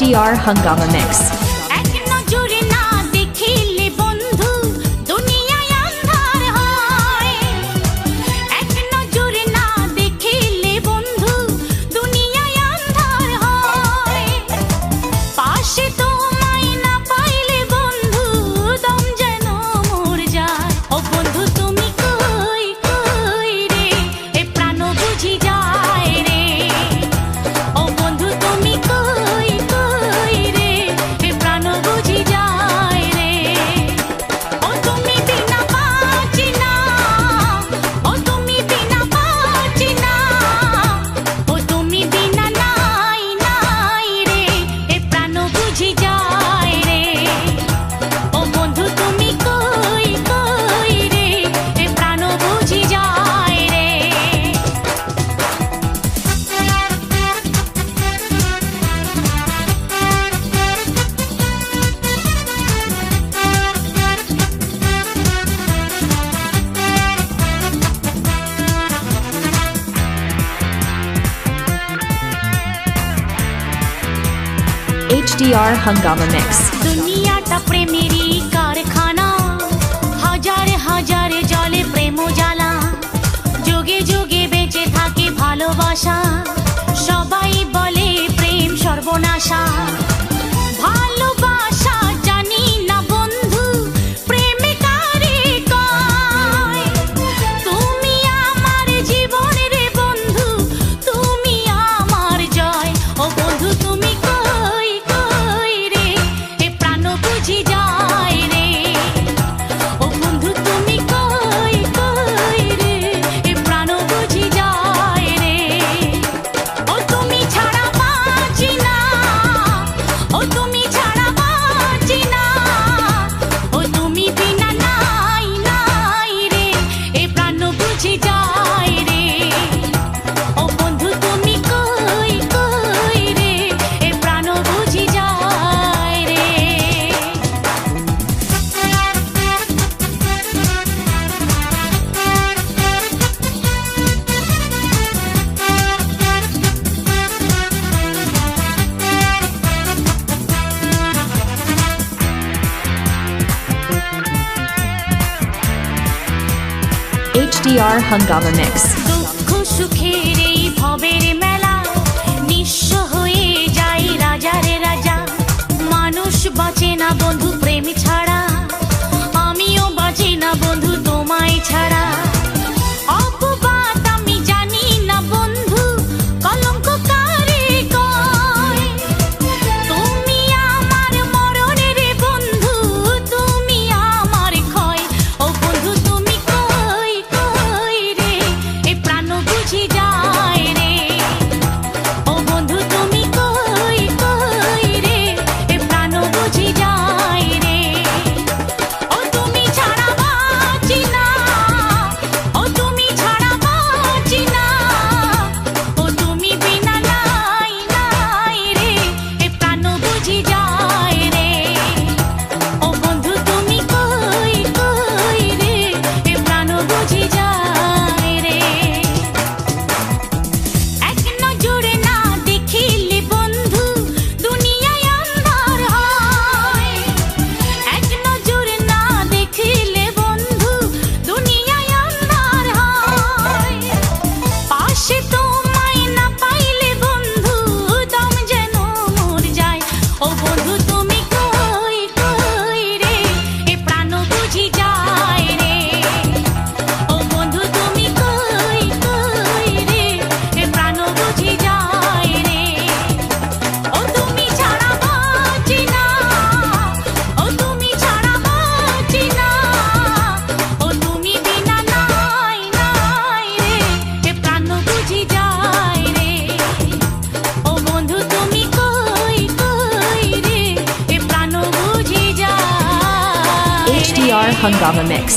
HDR Hungama Mix. HDR Hungama Mix. দুনিয়াটা প্রেমেরই কারখানা, হাজারে হাজারে জলে প্রেম জ্বালা, যুগে যুগে বেঁচে থাকে ভালোবাসা, সবাই বলে প্রেম সর্বনাশা। ভালোবাসা জানি না বন্ধু, প্রেমে কারে কয়, তুমি আমার জীবনের বন্ধু, তুমি আমার জয়। ও বন্ধু তুমি HDR Hungama Mix. দুঃখ সুখের এই ভবের মেলা, নিঃস্ব হয়ে যায় রাজারে রাজা। মানুষ বাঁচে না বন্ধু প্রেম ছাড়া, আমিও বাঁচি না বন্ধু তোমায় ছাড়া। অপবাদ আমি জানি না বন্ধু, কলঙ্ক কারে কয়, তুমি আমার মরণের বন্ধু, তুমি আমার ক্ষয়। ও বন্ধু তুমি HDR Hungama Mix.